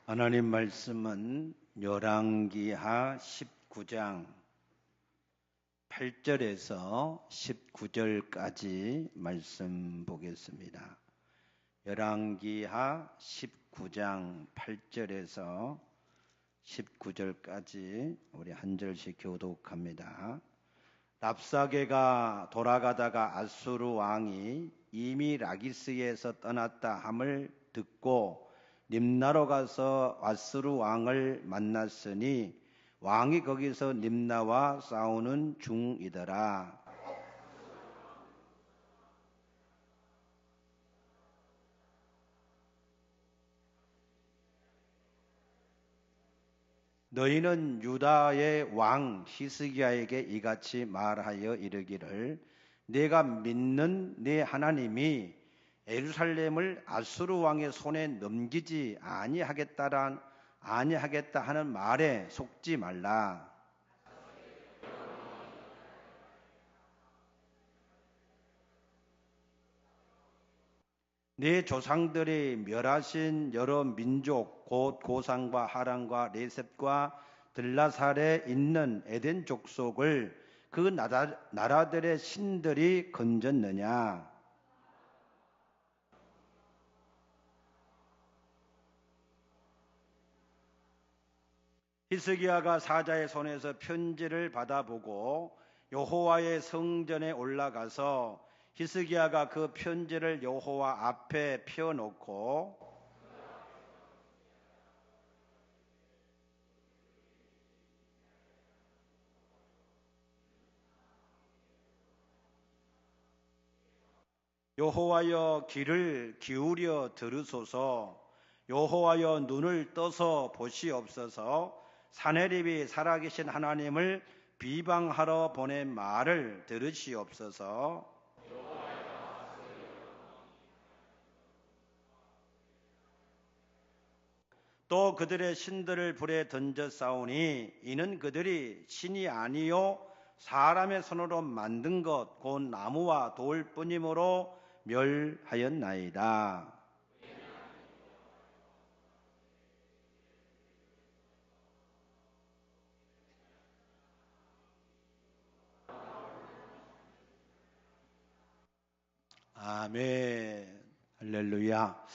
하나님 말씀은 열왕기하 19장 8절에서 19절까지 말씀 보겠습니다. 열왕기하 19장 8절에서 19절까지 우리 한 절씩 교독합니다. 랍사게가 돌아가다가 아수르 왕이 이미 라기스에서 떠났다 함을 듣고 림나로 가서 아수르 왕을 만났으니 왕이 거기서 림나와 싸우는 중이더라. 너희는 유다의 왕 히스기야에게 이같이 말하여 이르기를 내가 믿는 네 하나님이 예루살렘을 아수르 왕의 손에 넘기지 아니하겠다 하는 말에 속지 말라. 네 조상들이 멸하신 여러 민족 곧 고산과 하란과 레셉과 들라살에 있는 에덴 족속을 그 나라들의 신들이 건졌느냐? 히스기야가 사자의 손에서 편지를 받아보고 여호와의 성전에 올라가서 히스기야가 그 편지를 여호와 앞에 펴놓고 여호와여 귀를 기울여 들으소서. 여호와여 눈을 떠서 보시옵소서. 사내립이 살아계신 하나님을 비방하러 보낸 말을 들으시옵소서. 또 그들의 신들을 불에 던져 싸우니 이는 그들이 신이 아니요 사람의 손으로 만든 것 곧 나무와 돌뿐이므로 멸하였나이다. 아멘. 할렐루야.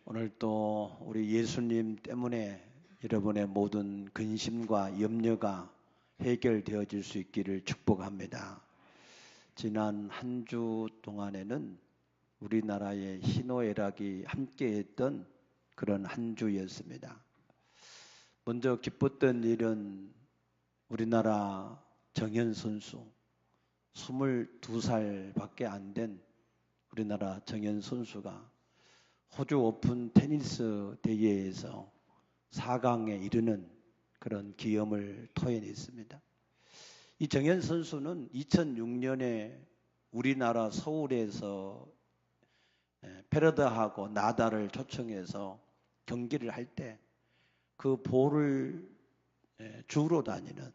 오늘 또 우리 예수님 때문에 여러분의 모든 근심과 염려가 해결되어질 수 있기를 축복합니다. 지난 한 주 동안에는 우리나라의 희노애락이 함께했던 그런 한 주였습니다. 먼저 기뻤던 일은 우리나라 정현 선수 22살밖에 안 된 우리나라 정현 선수가 호주 오픈 테니스 대회에서 4강에 이르는 그런 기염을 토해냈습니다. 이 정현 선수는 2006년에 우리나라 서울에서 페르드하고 나달을 초청해서 경기를 할 때 그 볼을 주우러 다니는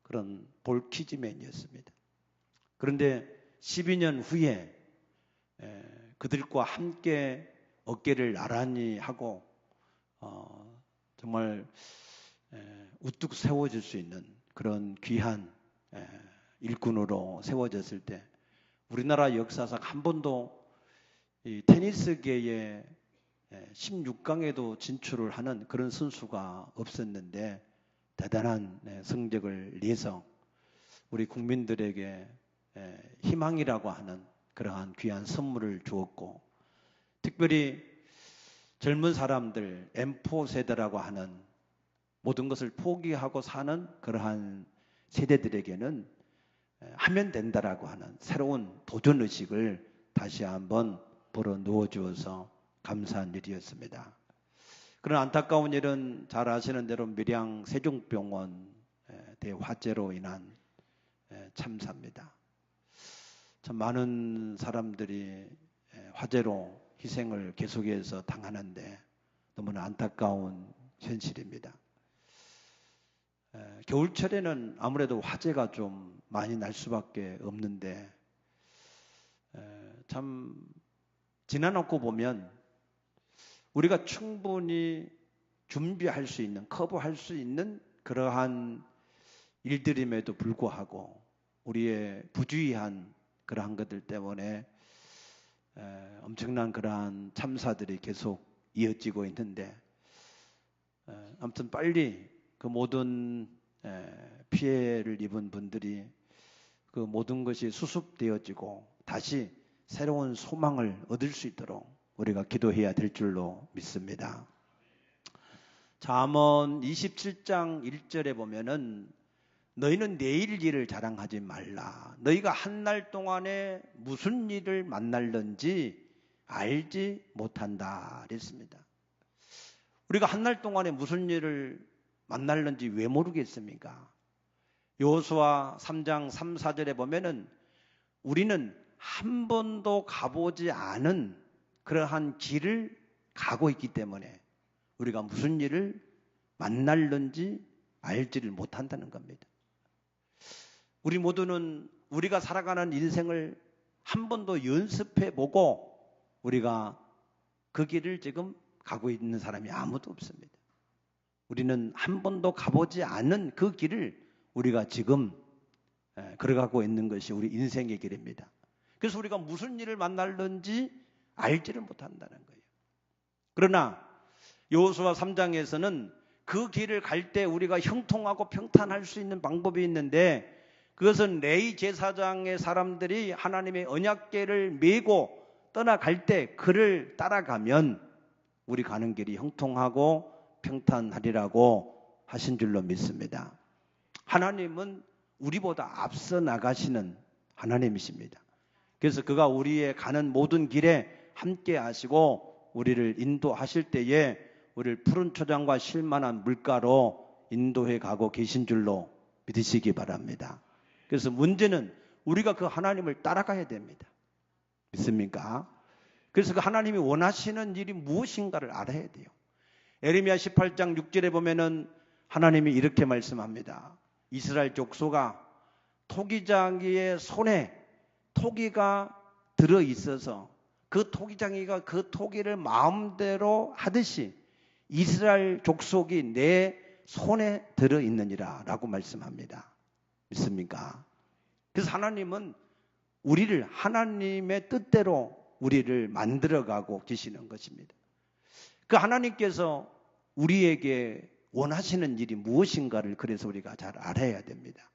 그런 볼키즈맨이었습니다. 그런데 12년 후에 그들과 함께 어깨를 나란히 하고 정말 우뚝 세워질 수 있는 그런 귀한 일꾼으로 세워졌을 때 우리나라 역사상 한 번도 이 테니스계에 16강에도 진출을 하는 그런 선수가 없었는데 대단한 성적을 내서 우리 국민들에게 희망이라고 하는 그러한 귀한 선물을 주었고 특별히 젊은 사람들 M4 세대라고 하는 모든 것을 포기하고 사는 그러한 세대들에게는 하면 된다라고 하는 새로운 도전의식을 다시 한번 불어넣어 주어서 감사한 일이었습니다. 그런 안타까운 일은 잘 아시는 대로 밀양 세종병원 대화재로 인한 참사입니다. 참 많은 사람들이 화재로 희생을 계속해서 당하는데 너무나 안타까운 현실입니다. 겨울철에는 아무래도 화재가 좀 많이 날 수밖에 없는데 참 지나놓고 보면 우리가 충분히 준비할 수 있는, 커버할 수 있는 그러한 일들임에도 불구하고 우리의 부주의한 그러한 것들 때문에 엄청난 그러한 참사들이 계속 이어지고 있는데, 아무튼 빨리 그 모든 피해를 입은 분들이 그 모든 것이 수습되어지고 다시 새로운 소망을 얻을 수 있도록 우리가 기도해야 될 줄로 믿습니다. 잠언 27장 1절에 보면은 너희는 내일 일을 자랑하지 말라. 너희가 한 날 동안에 무슨 일을 만날는지 알지 못한다 그랬습니다. 우리가 한 날 동안에 무슨 일을 만날는지 왜 모르겠습니까? 여호수아 3장 3, 4절에 보면은 우리는 한 번도 가보지 않은 그러한 길을 가고 있기 때문에 우리가 무슨 일을 만날는지 알지를 못한다는 겁니다. 우리 모두는 우리가 살아가는 인생을 한 번도 연습해보고 우리가 그 길을 지금 가고 있는 사람이 아무도 없습니다. 우리는 한 번도 가보지 않은 그 길을 우리가 지금 걸어가고 있는 것이 우리 인생의 길입니다. 그래서 우리가 무슨 일을 만날는지 알지를 못한다는 거예요. 그러나 여호수아 3장에서는 그 길을 갈 때 우리가 형통하고 평탄할 수 있는 방법이 있는데, 그것은 레위 제사장의 사람들이 하나님의 언약궤를 메고 떠나갈 때 그를 따라가면 우리 가는 길이 형통하고 평탄하리라고 하신 줄로 믿습니다. 하나님은 우리보다 앞서 나가시는 하나님이십니다. 그래서 그가 우리의 가는 모든 길에 함께 하시고 우리를 인도하실 때에 우리를 푸른 초장과 쉴만한 물가로 인도해 가고 계신 줄로 믿으시기 바랍니다. 그래서 문제는 우리가 그 하나님을 따라가야 됩니다. 믿습니까? 그래서 그 하나님이 원하시는 일이 무엇인가를 알아야 돼요. 에레미야 18장 6절에 보면은 하나님이 이렇게 말씀합니다. 이스라엘 족속아, 토기장이의 손에 토기가 들어있어서 그 토기장이가 그 토기를 마음대로 하듯이 이스라엘 족속이 내 손에 들어있느니라 라고 말씀합니다. 믿습니까? 그래서 하나님은 우리를 하나님의 뜻대로 우리를 만들어가고 계시는 것입니다. 그 하나님께서 우리에게 원하시는 일이 무엇인가를 그래서 우리가 잘 알아야 됩니다.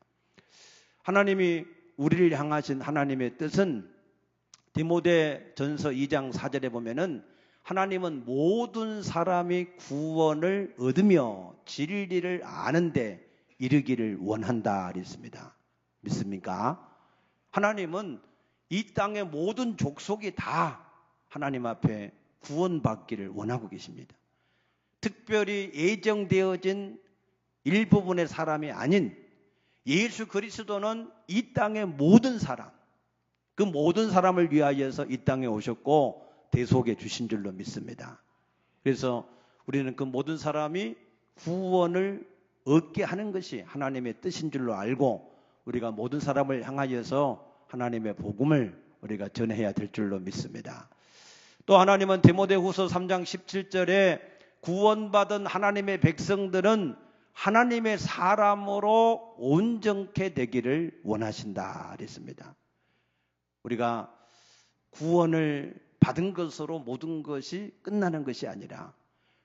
하나님이 우리를 향하신 하나님의 뜻은 디모데전서 2장 4절에 보면은 하나님은 모든 사람이 구원을 얻으며 진리를 아는데 이르기를 원한다 그랬습니다. 믿습니까? 하나님은 이 땅의 모든 족속이 다 하나님 앞에 구원받기를 원하고 계십니다. 특별히 예정되어진 일부분의 사람이 아닌 예수 그리스도는 이 땅의 모든 사람, 그 모든 사람을 위하여서 이 땅에 오셨고 대속해 주신 줄로 믿습니다. 그래서 우리는 그 모든 사람이 구원을 얻게 하는 것이 하나님의 뜻인 줄로 알고 우리가 모든 사람을 향하여서 하나님의 복음을 우리가 전해야 될 줄로 믿습니다. 또 하나님은 디모데후서 3장 17절에 구원받은 하나님의 백성들은 하나님의 사람으로 온전케 되기를 원하신다 그랬습니다. 우리가 구원을 받은 것으로 모든 것이 끝나는 것이 아니라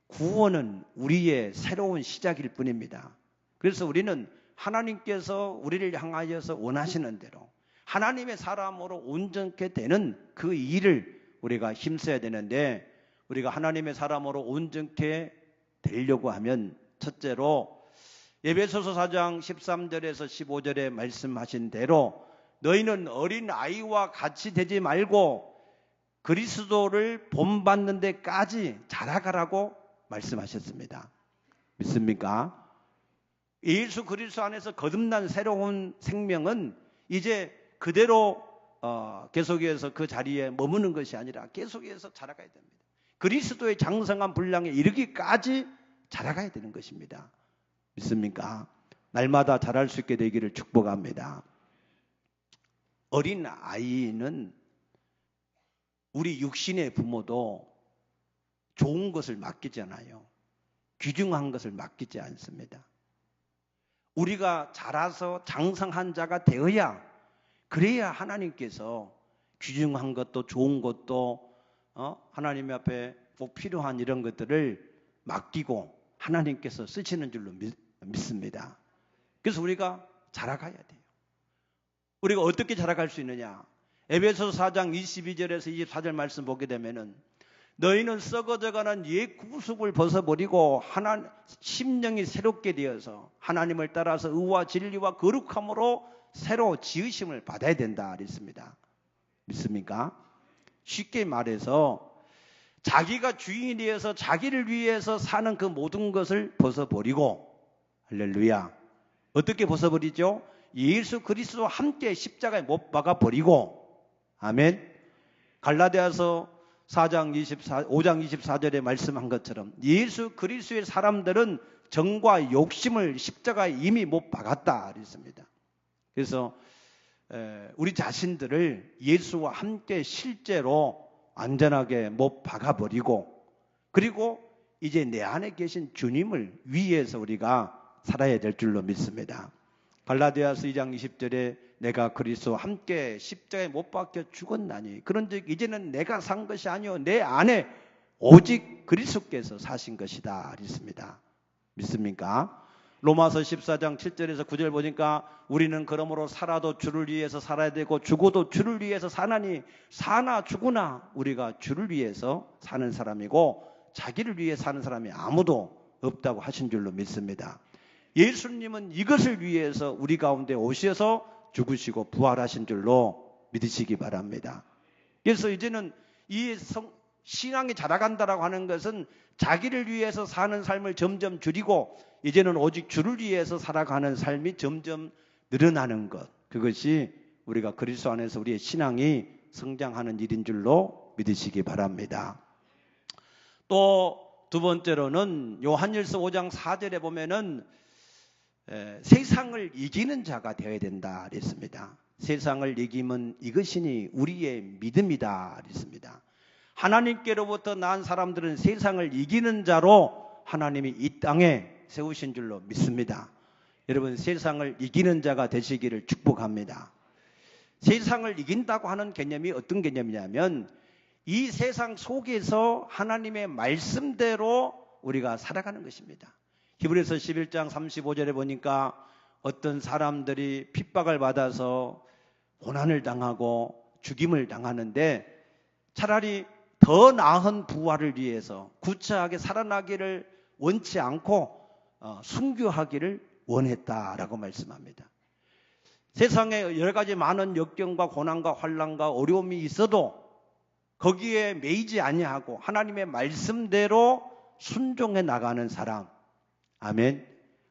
구원은 우리의 새로운 시작일 뿐입니다. 그래서 우리는 하나님께서 우리를 향하여서 원하시는 대로 하나님의 사람으로 온전케 되는 그 일을 우리가 힘써야 되는데, 우리가 하나님의 사람으로 온전케 되려고 하면 첫째로 에베소서 4장 13절에서 15절에 말씀하신 대로 너희는 어린 아이와 같이 되지 말고 그리스도를 본받는 데까지 자라가라고 말씀하셨습니다. 믿습니까? 예수 그리스도 안에서 거듭난 새로운 생명은 이제 그대로 계속해서 그 자리에 머무는 것이 아니라 계속해서 자라가야 됩니다. 그리스도의 장성한 분량에 이르기까지 자라가야 되는 것입니다. 믿습니까? 날마다 자랄 수 있게 되기를 축복합니다. 어린 아이는 우리 육신의 부모도 좋은 것을 맡기잖아요. 귀중한 것을 맡기지 않습니다. 우리가 자라서 장성한 자가 되어야, 그래야 하나님께서 귀중한 것도 좋은 것도 하나님 앞에 꼭 필요한 이런 것들을 맡기고 하나님께서 쓰시는 줄로 믿습니다. 그래서 우리가 자라가야 돼요. 우리가 어떻게 자라갈 수 있느냐? 에베소서 4장 22절에서 24절 말씀 보게 되면은 너희는 썩어져가는 옛 구속을 벗어버리고 심령이 새롭게 되어서 하나님을 따라서 의와 진리와 거룩함으로 새로 지으심을 받아야 된다 그랬습니다. 믿습니까? 쉽게 말해서 자기가 주인이 되어서 자기를 위해서 사는 그 모든 것을 벗어버리고, 할렐루야, 어떻게 벗어버리죠? 예수 그리스도와 함께 십자가에 못 박아버리고, 아멘. 갈라디아서 5장 24절에 말씀한 것처럼 예수 그리스도의 사람들은 정과 욕심을 십자가에 이미 못 박았다 그랬습니다. 그래서 우리 자신들을 예수와 함께 실제로 안전하게 못 박아버리고, 그리고 이제 내 안에 계신 주님을 위해서 우리가 살아야 될 줄로 믿습니다. 갈라디아서 2장 20절에 내가 그리스도와 함께 십자가에 못 박혀 죽었나니 그런즉 이제는 내가 산 것이 아니요 내 안에 오직 그리스도께서 사신 것이다 그랬습니다. 믿습니까? 로마서 14장 7절에서 9절 보니까 우리는 그러므로 살아도 주를 위해서 살아야 되고 죽어도 주를 위해서 사나니 사나 죽으나 우리가 주를 위해서 사는 사람이고 자기를 위해 사는 사람이 아무도 없다고 하신 줄로 믿습니다. 예수님은 이것을 위해서 우리 가운데 오셔서 죽으시고 부활하신 줄로 믿으시기 바랍니다. 그래서 이제는 이 신앙이 자라간다라고 하는 것은 자기를 위해서 사는 삶을 점점 줄이고 이제는 오직 주를 위해서 살아가는 삶이 점점 늘어나는 것, 그것이 우리가 그리스도 안에서 우리의 신앙이 성장하는 일인 줄로 믿으시기 바랍니다. 또 두 번째로는 요한일서 5장 4절에 보면은 세상을 이기는 자가 되어야 된다 그랬습니다. 세상을 이기면 이것이니 우리의 믿음이다 그랬습니다. 하나님께로부터 난 사람들은 세상을 이기는 자로 하나님이 이 땅에 세우신 줄로 믿습니다. 여러분, 세상을 이기는 자가 되시기를 축복합니다. 세상을 이긴다고 하는 개념이 어떤 개념이냐면 이 세상 속에서 하나님의 말씀대로 우리가 살아가는 것입니다. 히브리서 11장 35절에 보니까 어떤 사람들이 핍박을 받아서 고난을 당하고 죽임을 당하는데 차라리 더 나은 부활을 위해서 구차하게 살아나기를 원치 않고 순교하기를 원했다라고 말씀합니다. 세상에 여러 가지 많은 역경과 고난과 환난과 어려움이 있어도 거기에 매이지 아니하고 하나님의 말씀대로 순종해 나가는 사람, 아멘.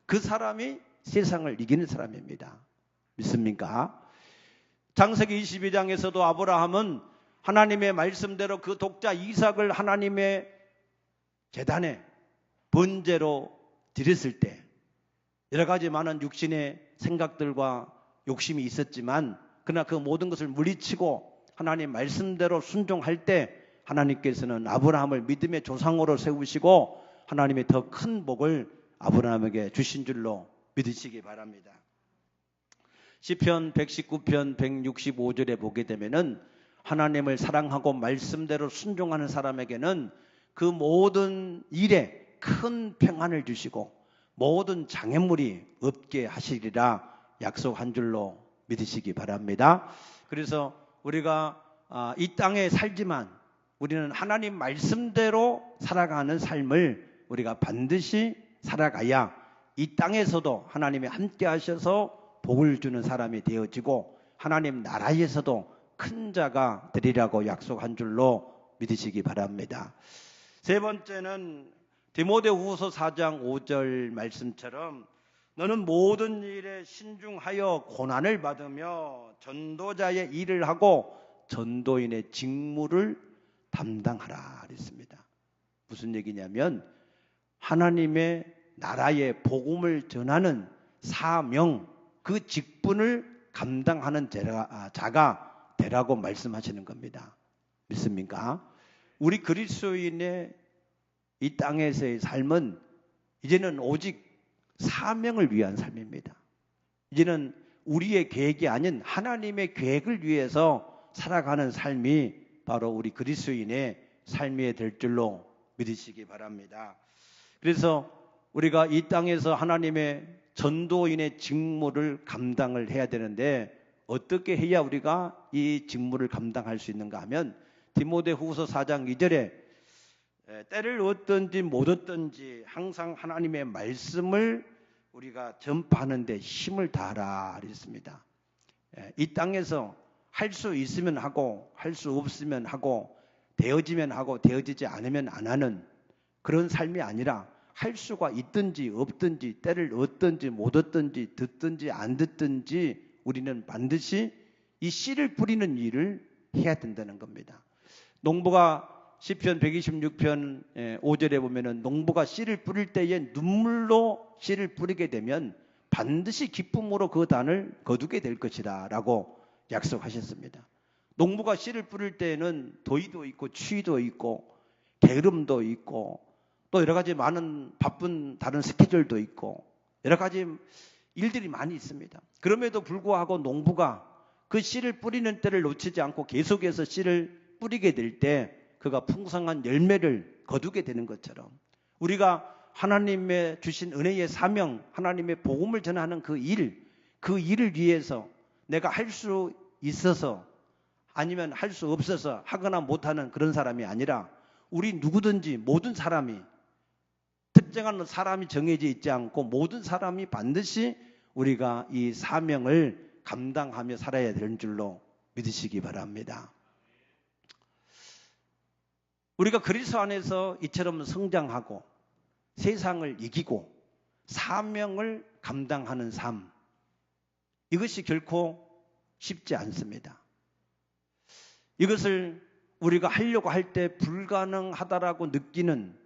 그 사람이 세상을 이기는 사람입니다. 믿습니까? 창세기 22장에서도 아브라함은 하나님의 말씀대로 그 독자 이삭을 하나님의 제단에 번제로 드렸을 때 여러 가지 많은 육신의 생각들과 욕심이 있었지만 그러나 그 모든 것을 물리치고 하나님 말씀대로 순종할 때 하나님께서는 아브라함을 믿음의 조상으로 세우시고 하나님의 더 큰 복을 아브라함에게 주신 줄로 믿으시기 바랍니다. 시편 119편 165절에 보게 되면은 하나님을 사랑하고 말씀대로 순종하는 사람에게는 그 모든 일에 큰 평안을 주시고 모든 장애물이 없게 하시리라 약속한 줄로 믿으시기 바랍니다. 그래서 우리가 이 땅에 살지만 우리는 하나님 말씀대로 살아가는 삶을 우리가 반드시 살아가야 이 땅에서도 하나님이 함께 하셔서 복을 주는 사람이 되어지고 하나님 나라에서도 큰 자가 되리라고 약속한 줄로 믿으시기 바랍니다. 세 번째는 디모데후서 4장 5절 말씀처럼 너는 모든 일에 신중하여 고난을 받으며 전도자의 일을 하고 전도인의 직무를 담당하라 그랬습니다. 무슨 얘기냐면 하나님의 나라의 복음을 전하는 사명, 그 직분을 감당하는 자가 되라고 말씀하시는 겁니다. 믿습니까? 우리 그리스도인의 이 땅에서의 삶은 이제는 오직 사명을 위한 삶입니다. 이제는 우리의 계획이 아닌 하나님의 계획을 위해서 살아가는 삶이 바로 우리 그리스도인의 삶이 될 줄로 믿으시기 바랍니다. 그래서 우리가 이 땅에서 하나님의 전도인의 직무를 감당을 해야 되는데 어떻게 해야 우리가 이 직무를 감당할 수 있는가 하면 디모데후서 4장 2절에 때를 얻든지 못 얻든지 항상 하나님의 말씀을 우리가 전파하는 데 힘을 다하라 그랬습니다. 이 땅에서 할 수 있으면 하고 할 수 없으면 하고 되어지면 하고 되어지지 않으면 안 하는 그런 삶이 아니라 할 수가 있든지 없든지 때를 얻든지 못 얻든지 듣든지 안 듣든지 우리는 반드시 이 씨를 뿌리는 일을 해야 된다는 겁니다. 농부가 시편 126편 5절에 보면은 농부가 씨를 뿌릴 때에 눈물로 씨를 뿌리게 되면 반드시 기쁨으로 그 단을 거두게 될 것이다 라고 약속하셨습니다. 농부가 씨를 뿌릴 때에는 더위도 있고 추위도 있고 게으름도 있고 또 여러 가지 많은 바쁜 다른 스케줄도 있고 여러 가지 일들이 많이 있습니다. 그럼에도 불구하고 농부가 그 씨를 뿌리는 때를 놓치지 않고 계속해서 씨를 뿌리게 될 때 그가 풍성한 열매를 거두게 되는 것처럼 우리가 하나님의 주신 은혜의 사명, 하나님의 복음을 전하는 그 일을 위해서 내가 할 수 있어서 아니면 할 수 없어서 하거나 못하는 그런 사람이 아니라 우리 누구든지 모든 사람이 특정한 사람이 정해져 있지 않고 모든 사람이 반드시 우리가 이 사명을 감당하며 살아야 되는 줄로 믿으시기 바랍니다. 우리가 그리스도 안에서 이처럼 성장하고 세상을 이기고 사명을 감당하는 삶, 이것이 결코 쉽지 않습니다. 이것을 우리가 하려고 할 때 불가능하다라고 느끼는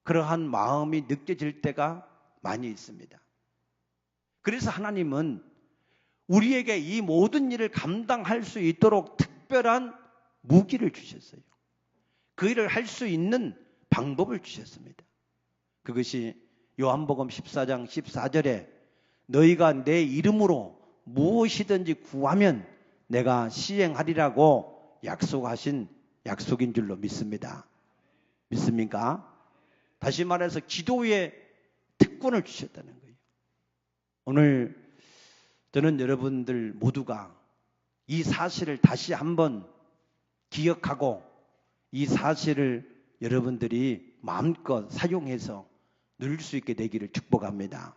그러한 마음이 느껴질 때가 많이 있습니다. 그래서 하나님은 우리에게 이 모든 일을 감당할 수 있도록 특별한 무기를 주셨어요. 그 일을 할 수 있는 방법을 주셨습니다. 그것이 요한복음 14장 14절에 너희가 내 이름으로 무엇이든지 구하면 내가 시행하리라고 약속하신 약속인 줄로 믿습니다. 믿습니까? 다시 말해서 기도의 특권을 주셨다는 거예요. 오늘 저는 여러분들 모두가 이 사실을 다시 한번 기억하고 이 사실을 여러분들이 마음껏 사용해서 누릴 수 있게 되기를 축복합니다.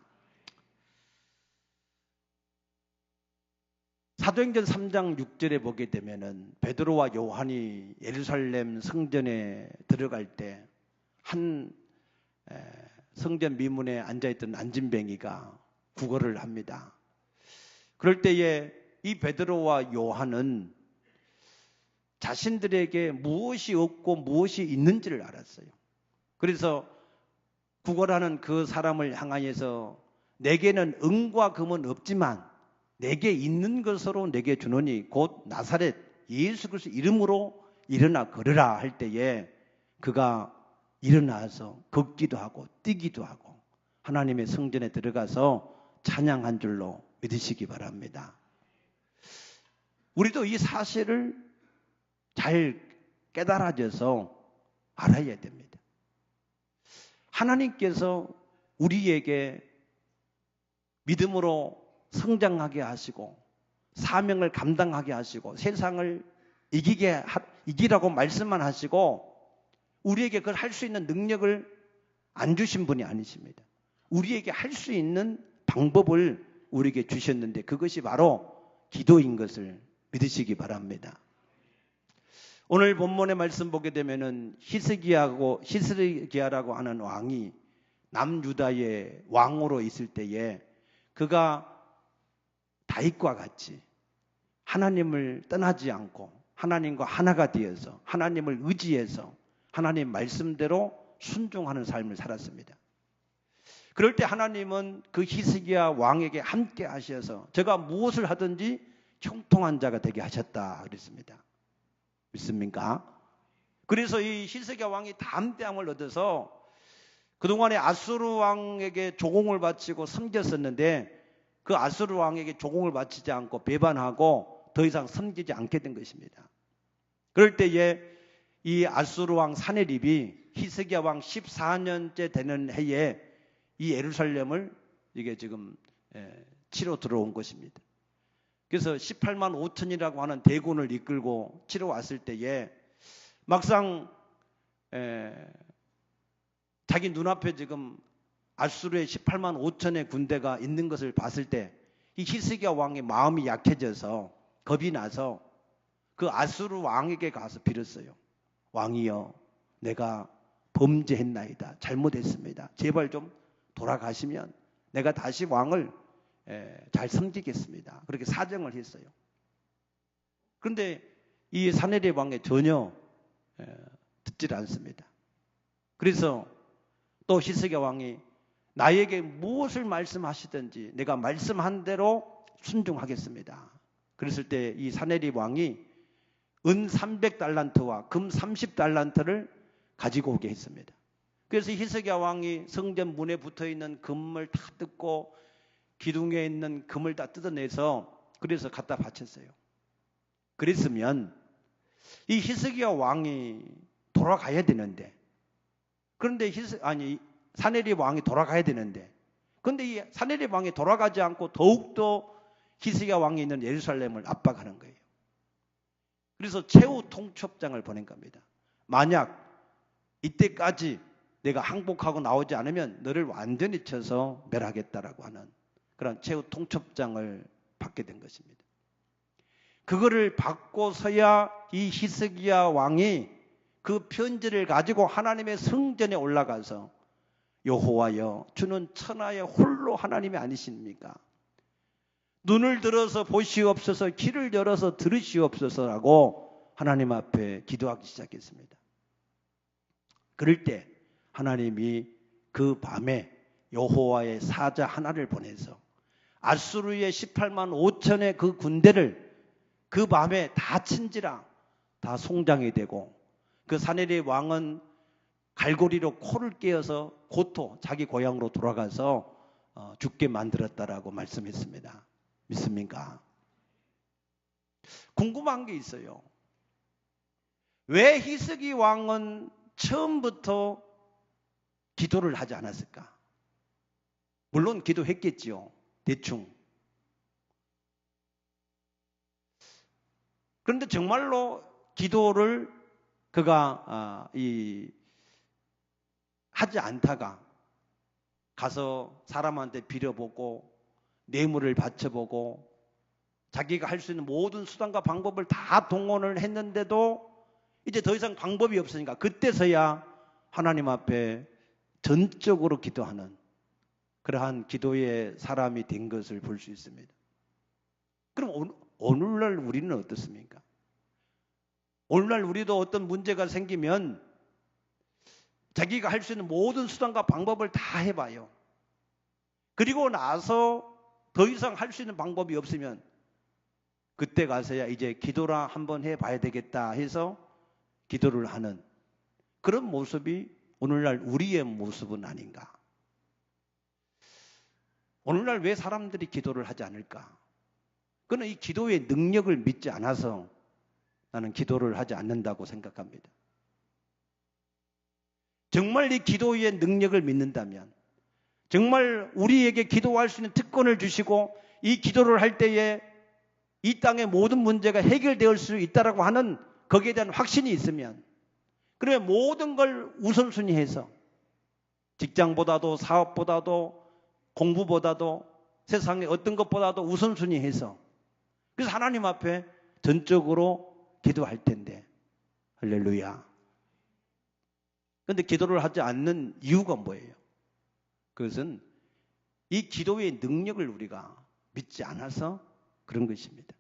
사도행전 3장 6절에 보게 되면은 베드로와 요한이 예루살렘 성전에 들어갈 때 한 성전 미문에 앉아있던 안진뱅이가 구걸을 합니다. 그럴 때에 이 베드로와 요한은 자신들에게 무엇이 없고 무엇이 있는지를 알았어요. 그래서 구걸하는 그 사람을 향하여서 내게는 은과 금은 없지만 내게 있는 것으로 내게 주노니 곧 나사렛 예수 그리스도 이름으로 일어나 걸으라 할 때에 그가 일어나서 걷기도 하고 뛰기도 하고 하나님의 성전에 들어가서 찬양한 줄로 믿으시기 바랍니다. 우리도 이 사실을 잘 깨달아져서 알아야 됩니다. 하나님께서 우리에게 믿음으로 성장하게 하시고 사명을 감당하게 하시고 세상을 이기라고 말씀만 하시고 우리에게 그걸 할 수 있는 능력을 안 주신 분이 아니십니다. 우리에게 할 수 있는 방법을 우리에게 주셨는데 그것이 바로 기도인 것을 믿으시기 바랍니다. 오늘 본문의 말씀 보게 되면은 히스기야라고 하는 왕이 남유다의 왕으로 있을 때에 그가 다윗과 같이 하나님을 떠나지 않고 하나님과 하나가 되어서 하나님을 의지해서 하나님 말씀대로 순종하는 삶을 살았습니다. 그럴 때 하나님은 그 히스기야 왕에게 함께 하셔서 제가 무엇을 하든지 형통한 자가 되게 하셨다 그랬습니다. 믿습니까? 그래서 이 히스기야 왕이 담대함을 얻어서 그동안에 아수르 왕에게 조공을 바치고 섬겼었는데 그 아수르 왕에게 조공을 바치지 않고 배반하고 더 이상 섬기지 않게 된 것입니다. 그럴 때에 이 아수르 왕 사네립이 히스기야 왕 14년째 되는 해에 이 예루살렘을 이게 지금 치러 들어온 것입니다. 그래서 18만 5천이라고 하는 대군을 이끌고 치러 왔을 때에 막상 자기 눈앞에 지금 아수르의 18만 5천의 군대가 있는 것을 봤을 때 이 히스기야 왕의 마음이 약해져서 겁이 나서 그 아수르 왕에게 가서 빌었어요. 왕이여, 내가 범죄했나이다. 잘못했습니다. 제발 좀 돌아가시면 내가 다시 왕을 잘 섬기겠습니다. 그렇게 사정을 했어요. 그런데 이 사네립 왕이 전혀 듣질 않습니다. 그래서 또 히스기야 왕이 나에게 무엇을 말씀하시든지 내가 말씀한 대로 순종하겠습니다. 그랬을 때 이 사네립 왕이 은 300달란트와 금 30달란트를 가지고 오게 했습니다. 그래서 히스기야 왕이 성전 문에 붙어있는 금을 다 뜯고 기둥에 있는 금을 다 뜯어내서 그래서 갖다 바쳤어요. 그랬으면 이 히스기야 왕이 돌아가야 되는데, 그런데 사네립 왕이 돌아가야 되는데, 그런데 이 사네립 왕이 돌아가지 않고 더욱더 히스기야 왕이 있는 예루살렘을 압박하는 거예요. 그래서 최후 통첩장을 보낸 겁니다. 만약 이때까지 내가 항복하고 나오지 않으면 너를 완전히 쳐서 멸하겠다라고 하는 그런 최후 통첩장을 받게 된 것입니다. 그거를 받고서야 이 히스기야 왕이 그 편지를 가지고 하나님의 성전에 올라가서 여호와여, 주는 천하의 홀로 하나님이 아니십니까? 눈을 들어서 보시옵소서, 귀를 열어서 들으시옵소서라고 하나님 앞에 기도하기 시작했습니다. 그럴 때 하나님이 그 밤에 여호와의 사자 하나를 보내서 아수르의 18만 5천의 그 군대를 그 밤에 다 친지라 다 송장이 되고, 그 사네립 왕은 갈고리로 코를 깨어서 고토 자기 고향으로 돌아가서 죽게 만들었다라고 말씀했습니다. 믿습니까? 궁금한 게 있어요. 왜 히스기 왕은 처음부터 기도를 하지 않았을까? 물론 기도했겠지요. 대충. 그런데 정말로 기도를 그가 하지 않다가 가서 사람한테 빌어보고 뇌물을 바쳐보고 자기가 할 수 있는 모든 수단과 방법을 다 동원을 했는데도 이제 더 이상 방법이 없으니까 그때서야 하나님 앞에 전적으로 기도하는 그러한 기도의 사람이 된 것을 볼 수 있습니다. 그럼 오늘날 우리는 어떻습니까? 오늘날 우리도 어떤 문제가 생기면 자기가 할 수 있는 모든 수단과 방법을 다 해봐요. 그리고 나서 더 이상 할 수 있는 방법이 없으면 그때 가서야 이제 기도라 한번 해봐야 되겠다 해서 기도를 하는 그런 모습이 오늘날 우리의 모습은 아닌가? 오늘날 왜 사람들이 기도를 하지 않을까? 그는 이 기도의 능력을 믿지 않아서 나는 기도를 하지 않는다고 생각합니다. 정말 이 기도의 능력을 믿는다면, 정말 우리에게 기도할 수 있는 특권을 주시고 이 기도를 할 때에 이 땅의 모든 문제가 해결될 수 있다라고 하는 거기에 대한 확신이 있으면, 그러면 모든 걸 우선순위해서 직장보다도 사업보다도 공부보다도 세상의 어떤 것보다도 우선순위해서 그래서 하나님 앞에 전적으로 기도할 텐데, 할렐루야. 그런데 기도를 하지 않는 이유가 뭐예요? 그것은 이 기도의 능력을 우리가 믿지 않아서 그런 것입니다.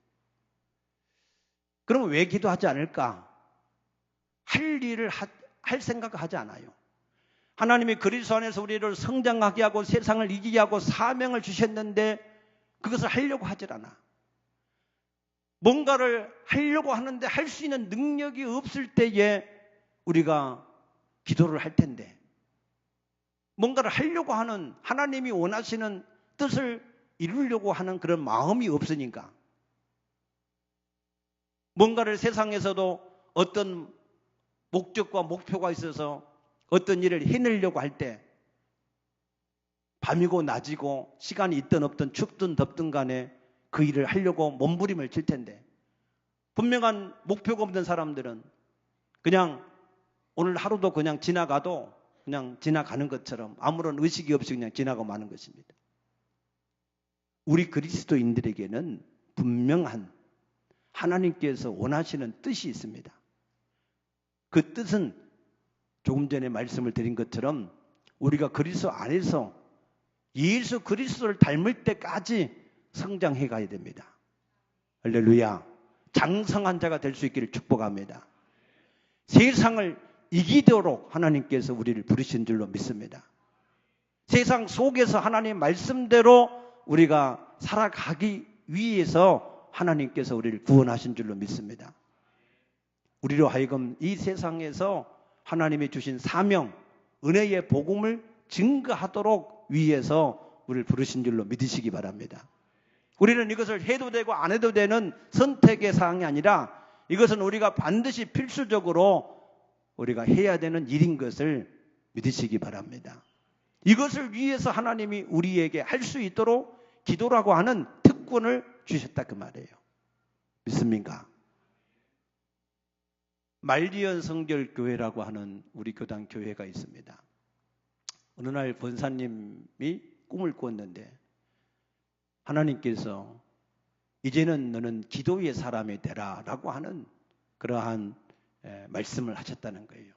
그러면 왜 기도하지 않을까? 할 일을 할 생각을 하지 않아요. 하나님이 그리스도 안에서 우리를 성장하게 하고 세상을 이기게 하고 사명을 주셨는데 그것을 하려고 하질 않아. 뭔가를 하려고 하는데 할 수 있는 능력이 없을 때에 우리가 기도를 할 텐데, 뭔가를 하려고 하는 하나님이 원하시는 뜻을 이루려고 하는 그런 마음이 없으니까 뭔가를 세상에서도 어떤 목적과 목표가 있어서 어떤 일을 해내려고 할 때 밤이고 낮이고 시간이 있든 없든 춥든 덥든 간에 그 일을 하려고 몸부림을 칠 텐데 분명한 목표가 없는 사람들은 그냥 오늘 하루도 그냥 지나가도 그냥 지나가는 것처럼 아무런 의식이 없이 그냥 지나고 마는 것입니다. 우리 그리스도인들에게는 분명한 하나님께서 원하시는 뜻이 있습니다. 그 뜻은 조금 전에 말씀을 드린 것처럼 우리가 그리스도 안에서 예수 그리스도를 닮을 때까지 성장해 가야 됩니다. 할렐루야. 장성한 자가 될 수 있기를 축복합니다. 세상을 이기도록 하나님께서 우리를 부르신 줄로 믿습니다. 세상 속에서 하나님의 말씀대로 우리가 살아가기 위해서 하나님께서 우리를 구원하신 줄로 믿습니다. 우리로 하여금 이 세상에서 하나님이 주신 사명, 은혜의 복음을 증거하도록 위해서 우리를 부르신 줄로 믿으시기 바랍니다. 우리는 이것을 해도 되고 안 해도 되는 선택의 사항이 아니라 이것은 우리가 반드시 필수적으로 우리가 해야 되는 일인 것을 믿으시기 바랍니다. 이것을 위해서 하나님이 우리에게 할 수 있도록 기도라고 하는 특권을 주셨다 그 말이에요. 믿습니까? 말리언 성결교회라고 하는 우리 교단 교회가 있습니다. 어느 날 권사님이 꿈을 꿨는데 하나님께서 이제는 너는 기도의 사람이 되라 라고 하는 그러한 말씀을 하셨다는 거예요.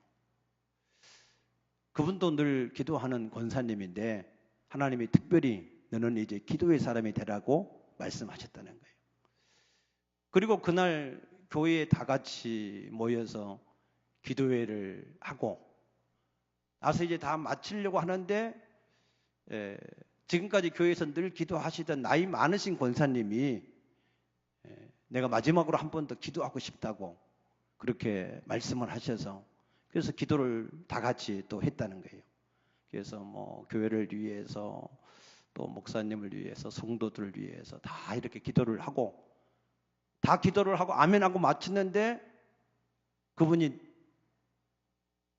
그분도 늘 기도하는 권사님인데 하나님이 특별히 너는 이제 기도의 사람이 되라고 말씀하셨다는 거예요. 그리고 그날 교회에 다 같이 모여서 기도회를 하고 나서 이제 다 마치려고 하는데 지금까지 교회에서 늘 기도하시던 나이 많으신 권사님이 내가 마지막으로 한 번 더 기도하고 싶다고 그렇게 말씀을 하셔서 그래서 기도를 다 같이 또 했다는 거예요. 그래서 뭐 교회를 위해서 또 목사님을 위해서 성도들을 위해서 다 이렇게 기도를 하고 다 기도를 하고 아멘하고 마쳤는데 그분이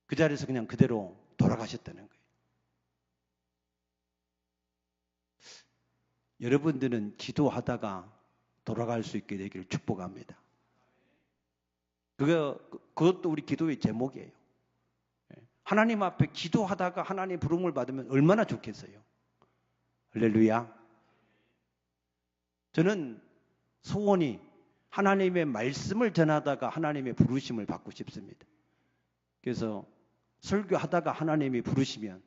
그 자리에서 그냥 그대로 돌아가셨다는 거예요. 여러분들은 기도하다가 돌아갈 수 있게 되기를 축복합니다. 그것도 우리 기도의 제목이에요. 하나님 앞에 기도하다가 하나님의 부름을 받으면 얼마나 좋겠어요. 할렐루야. 저는 소원이 하나님의 말씀을 전하다가 하나님의 부르심을 받고 싶습니다. 그래서 설교하다가 하나님이 부르시면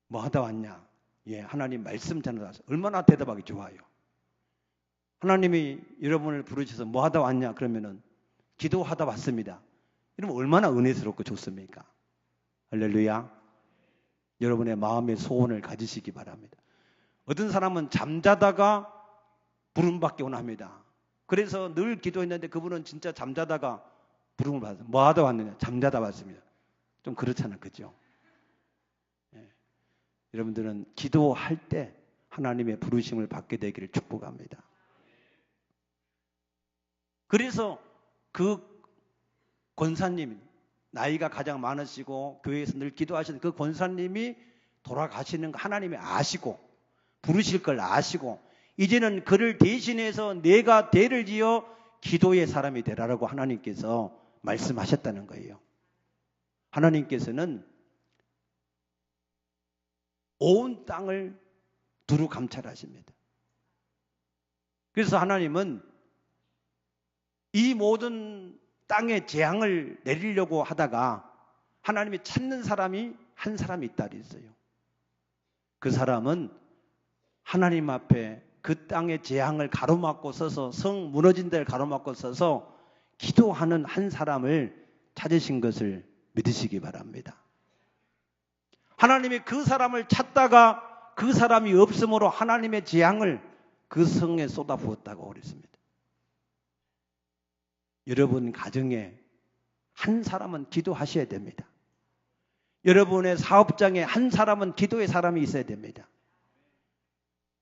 뭐 하다 왔냐? 예, 하나님 말씀 전하다 왔어요. 얼마나 대답하기 좋아요. 하나님이 여러분을 부르셔서 뭐 하다 왔냐? 그러면은 기도하다 왔습니다. 이러면 얼마나 은혜스럽고 좋습니까? 할렐루야. 여러분의 마음의 소원을 가지시기 바랍니다. 어떤 사람은 잠자다가 부름받기 원합니다. 그래서 늘 기도했는데 그분은 진짜 잠자다가 부름을 받았어요. 뭐 하다 왔느냐? 잠자다 왔습니다. 좀 그렇잖아요. 그죠? 예. 여러분들은 기도할 때 하나님의 부르심을 받게 되기를 축복합니다. 그래서 그 권사님, 나이가 가장 많으시고 교회에서 늘 기도하시는 그 권사님이 돌아가시는 거 하나님이 아시고 부르실 걸 아시고 이제는 그를 대신해서 내가 대를 지어 기도의 사람이 되라라고 하나님께서 말씀하셨다는 거예요. 하나님께서는 온 땅을 두루 감찰하십니다. 그래서 하나님은 이 모든 땅에 재앙을 내리려고 하다가 하나님이 찾는 사람이 한 사람이 있다 그랬어요. 그 사람은 하나님 앞에 그 땅의 재앙을 가로막고 서서 성 무너진 데를 가로막고 서서 기도하는 한 사람을 찾으신 것을 믿으시기 바랍니다. 하나님이 그 사람을 찾다가 그 사람이 없으므로 하나님의 재앙을 그 성에 쏟아부었다고 그랬습니다. 여러분 가정에 한 사람은 기도하셔야 됩니다. 여러분의 사업장에 한 사람은 기도의 사람이 있어야 됩니다.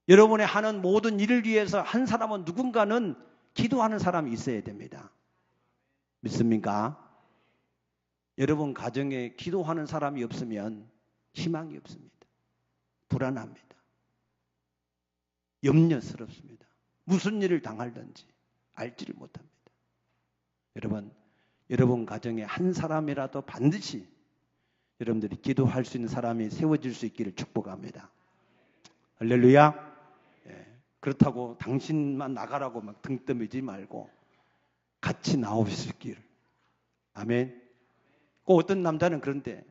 여러분의 하는 모든 일을 위해서 한 사람은 누군가는 기도하는 사람이 있어야 됩니다. 믿습니까? 여러분 가정에 기도하는 사람이 없으면 희망이 없습니다. 불안합니다. 염려스럽습니다. 무슨 일을 당할는지 알지를 못합니다. 여러분 가정에 한 사람이라도 반드시 여러분들이 기도할 수 있는 사람이 세워질 수 있기를 축복합니다. 할렐루야. 그렇다고 당신만 나가라고 막 등 떠밀지 말고 같이 나오시기를. 아멘. 꼭 어떤 남자는 그런데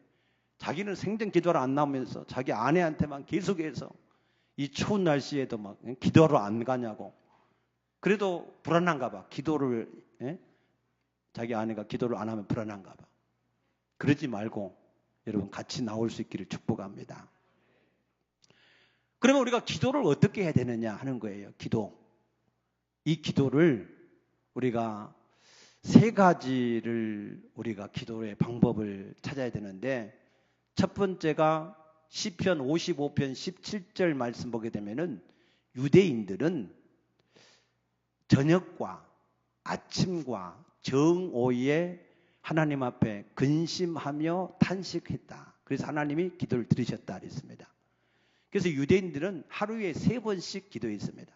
자기는 생전 기도를 안 나오면서 자기 아내한테만 계속해서 이 추운 날씨에도 막 기도하러 안 가냐고. 그래도 불안한가 봐. 자기 아내가 기도를 안 하면 불안한가 봐. 그러지 말고 여러분 같이 나올 수 있기를 축복합니다. 그러면 우리가 기도를 어떻게 해야 되느냐 하는 거예요. 기도. 이 기도를 우리가 세 가지를 우리가 기도의 방법을 찾아야 되는데, 첫 번째가 시편 55편 17절 말씀 보게 되면은 유대인들은 저녁과 아침과 정오에 하나님 앞에 근심하며 탄식했다. 그래서 하나님이 기도를 들으셨다 그랬습니다. 그래서 유대인들은 하루에 3번씩 기도했습니다.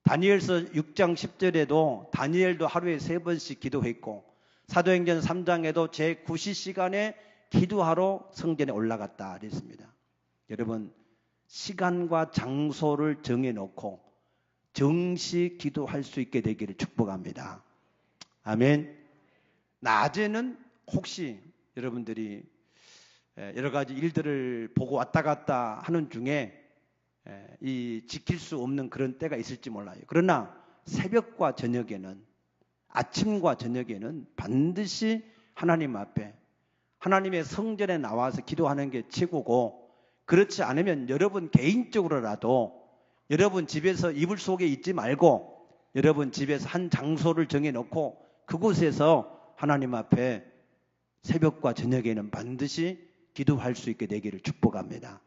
다니엘서 6장 10절에도 다니엘도 하루에 3번씩 기도했고, 사도행전 3장에도 제9시간에 기도하러 성전에 올라갔다 그랬습니다. 여러분, 시간과 장소를 정해놓고 정시 기도할 수 있게 되기를 축복합니다. 아멘. 낮에는 혹시 여러분들이 여러 가지 일들을 보고 왔다 갔다 하는 중에 이 지킬 수 없는 그런 때가 있을지 몰라요. 그러나 새벽과 저녁에는, 아침과 저녁에는 반드시 하나님 앞에, 하나님의 성전에 나와서 기도하는 게 최고고, 그렇지 않으면 여러분 개인적으로라도 여러분 집에서 이불 속에 있지 말고 여러분 집에서 한 장소를 정해놓고 그곳에서 하나님 앞에 새벽과 저녁에는 반드시 기도할 수 있게 되기를 축복합니다.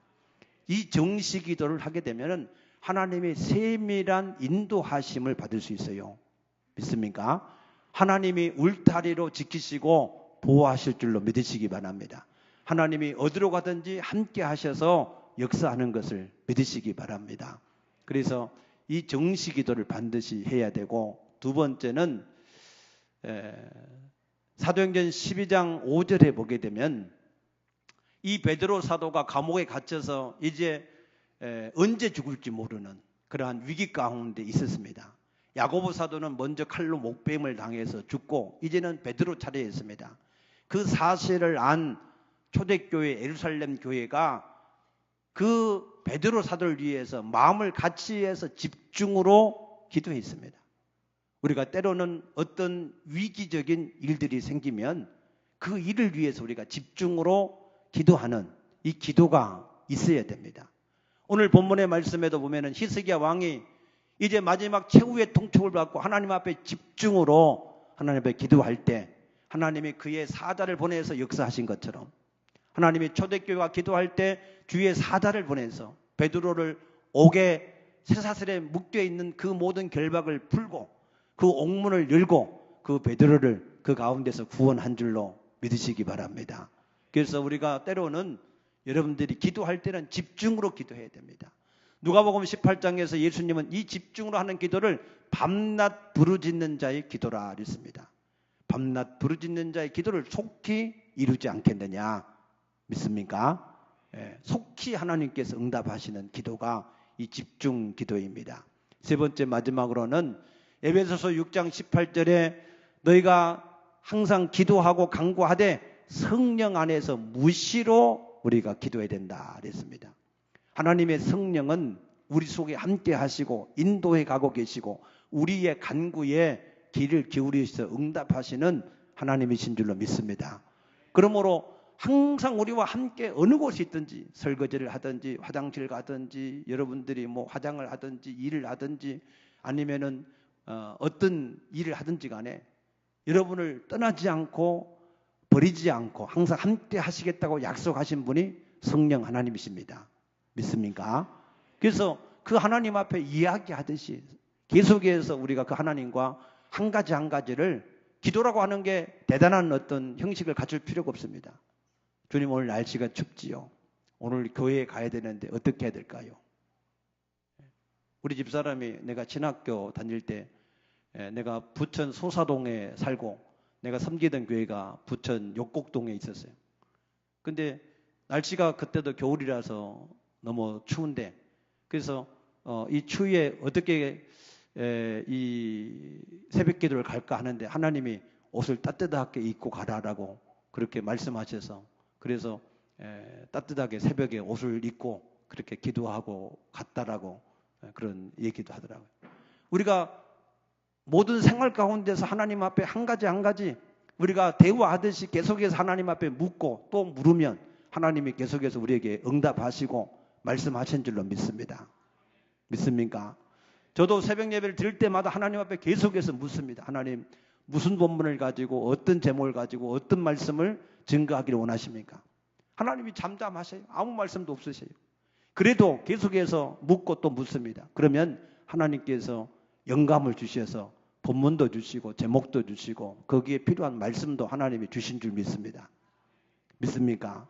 이 정시 기도를 하게 되면 하나님의 세밀한 인도하심을 받을 수 있어요. 믿습니까? 하나님이 울타리로 지키시고 보호하실 줄로 믿으시기 바랍니다. 하나님이 어디로 가든지 함께 하셔서 역사하는 것을 믿으시기 바랍니다. 그래서 이 정시 기도를 반드시 해야 되고, 두 번째는 사도행전 12장 5절에 보게 되면 이 베드로 사도가 감옥에 갇혀서 이제 언제 죽을지 모르는 그러한 위기 가운데 있었습니다. 야고보 사도는 먼저 칼로 목베임을 당해서 죽고 이제는 베드로 차례였습니다. 그 사실을 안 초대교회 예루살렘 교회가 그 베드로 사도를 위해서 마음을 같이 해서 집중으로 기도했습니다. 우리가 때로는 어떤 위기적인 일들이 생기면 그 일을 위해서 우리가 집중으로 기도하는 이 기도가 있어야 됩니다. 오늘 본문의 말씀에도 보면은 히스기야 왕이 이제 마지막 최후의 통첩을 받고 하나님 앞에 집중으로 하나님 앞에 기도할 때 하나님이 그의 사자를 보내서 역사하신 것처럼, 하나님이 초대교회가 기도할 때 주의 사자를 보내서 베드로를 옥에 쇠사슬에 묶여 있는 그 모든 결박을 풀고 그 옥문을 열고 그 베드로를 그 가운데서 구원한 줄로 믿으시기 바랍니다. 그래서 우리가 때로는 여러분들이 기도할 때는 집중으로 기도해야 됩니다. 누가복음 18장에서 예수님은 이 집중으로 하는 기도를 밤낮 부르짖는 자의 기도라 그랬습니다. 밤낮 부르짖는 자의 기도를 속히 이루지 않겠느냐 믿습니까? 속히 하나님께서 응답하시는 기도가 이 집중 기도입니다. 세 번째 마지막으로는 에베소서 6장 18절에 너희가 항상 기도하고 간구하되 성령 안에서 무시로 우리가 기도해야 된다 그랬습니다. 하나님의 성령은 우리 속에 함께 하시고 인도해 가고 계시고 우리의 간구에 귀를 기울이셔서 응답하시는 하나님이신 줄로 믿습니다. 그러므로 항상 우리와 함께 어느 곳에 있든지, 설거지를 하든지 화장실 가든지 여러분들이 뭐 화장을 하든지 일을 하든지 아니면은 어떤 일을 하든지 간에 여러분을 떠나지 않고 버리지 않고 항상 함께 하시겠다고 약속하신 분이 성령 하나님이십니다. 믿습니까? 그래서 그 하나님 앞에 이야기하듯이 계속해서 우리가 그 하나님과 한 가지 한 가지를 기도라고 하는 게 대단한 어떤 형식을 갖출 필요가 없습니다. 주님, 오늘 날씨가 춥지요. 오늘 교회에 가야 되는데 어떻게 해야 될까요? 우리 집사람이 내가 신학교 다닐 때 내가 부천 소사동에 살고 내가 섬기던 교회가 부천 욕곡동에 있었어요. 근데 날씨가 그때도 겨울이라서 너무 추운데 그래서 이 추위에 어떻게 이 새벽 기도를 갈까 하는데 하나님이 옷을 따뜻하게 입고 가라라고 그렇게 말씀하셔서 그래서 따뜻하게 새벽에 옷을 입고 그렇게 기도하고 갔다라고 그런 얘기도 하더라고요. 우리가 모든 생활 가운데서 하나님 앞에 한 가지 한 가지 우리가 대화하듯이 계속해서 하나님 앞에 묻고 또 물으면 하나님이 계속해서 우리에게 응답하시고 말씀하신 줄로 믿습니다. 믿습니까? 저도 새벽 예배를 드릴 때마다 하나님 앞에 계속해서 묻습니다. 하나님, 무슨 본문을 가지고 어떤 제목을 가지고 어떤 말씀을 증거하기를 원하십니까? 하나님이 잠잠하세요. 아무 말씀도 없으세요. 그래도 계속해서 묻고 또 묻습니다. 그러면 하나님께서 영감을 주셔서 본문도 주시고 제목도 주시고 거기에 필요한 말씀도 하나님이 주신 줄 믿습니다. 믿습니까?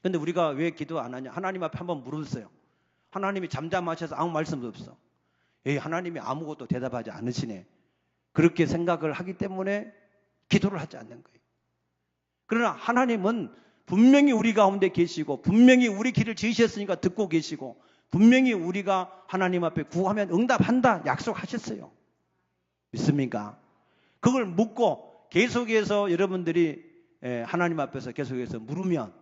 근데 우리가 왜 기도 안 하냐? 하나님 앞에 한번 물었어요. 하나님이 잠잠하셔서 아무 말씀도 없어. 하나님이 아무것도 대답하지 않으시네. 그렇게 생각을 하기 때문에 기도를 하지 않는 거예요. 그러나 하나님은 분명히 우리 가운데 계시고 분명히 우리 길을 지으셨으니까 듣고 계시고 분명히 우리가 하나님 앞에 구하면 응답한다 약속하셨어요. 믿습니까? 그걸 묻고 계속해서 여러분들이 하나님 앞에서 계속해서 물으면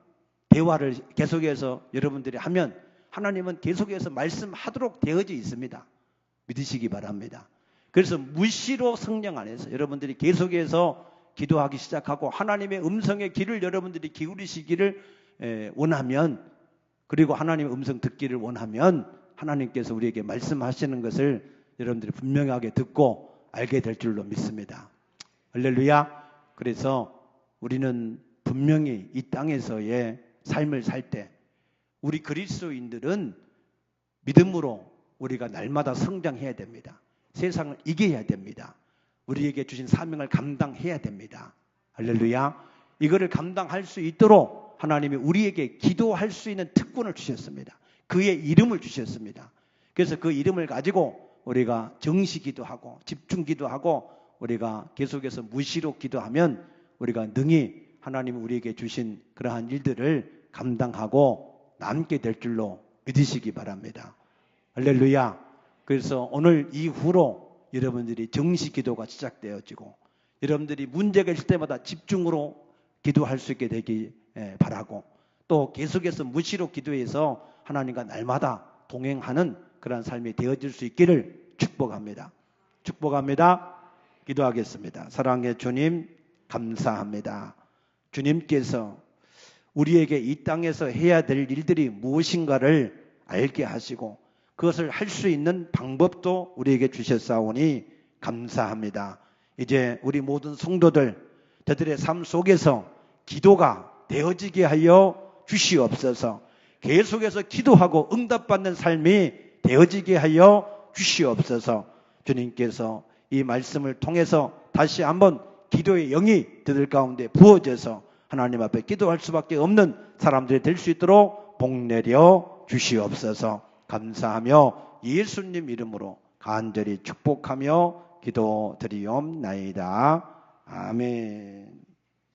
대화를 계속해서 여러분들이 하면 하나님은 계속해서 말씀하도록 되어져 있습니다. 믿으시기 바랍니다. 그래서 무시로 성령 안에서 여러분들이 계속해서 기도하기 시작하고 하나님의 음성의 귀를 여러분들이 기울이시기를 원하면 그리고 하나님의 음성 듣기를 원하면 하나님께서 우리에게 말씀하시는 것을 여러분들이 분명하게 듣고 알게 될 줄로 믿습니다. 할렐루야. 그래서 우리는 분명히 이 땅에서의 삶을 살 때 우리 그리스도인들은 믿음으로 우리가 날마다 성장해야 됩니다. 세상을 이겨야 됩니다. 우리에게 주신 사명을 감당해야 됩니다. 할렐루야. 이거를 감당할 수 있도록 하나님이 우리에게 기도할 수 있는 특권을 주셨습니다. 그의 이름을 주셨습니다. 그래서 그 이름을 가지고 우리가 정시 기도하고 집중 기도하고 우리가 계속해서 무시로 기도하면 우리가 능히 하나님이 우리에게 주신 그러한 일들을 감당하고 남게 될 줄로 믿으시기 바랍니다. 할렐루야. 그래서 오늘 이후로 여러분들이 정시 기도가 시작되어지고 여러분들이 문제가 있을 때마다 집중으로 기도할 수 있게 되기 바라고 또 계속해서 무시로 기도해서 하나님과 날마다 동행하는 그런 삶이 되어질 수 있기를 축복합니다. 축복합니다. 기도하겠습니다. 사랑의 주님 감사합니다. 주님께서 우리에게 이 땅에서 해야 될 일들이 무엇인가를 알게 하시고 그것을 할 수 있는 방법도 우리에게 주셨사오니 감사합니다. 이제 우리 모든 성도들 저들의 삶 속에서 기도가 되어지게 하여 주시옵소서. 계속해서 기도하고 응답받는 삶이 되어지게 하여 주시옵소서. 주님께서 이 말씀을 통해서 다시 한번 기도의 영이 저들 가운데 부어져서 하나님 앞에 기도할 수밖에 없는 사람들이 될 수 있도록 복 내려 주시옵소서. 감사하며 예수님 이름으로 간절히 축복하며 기도드리옵나이다. 아멘.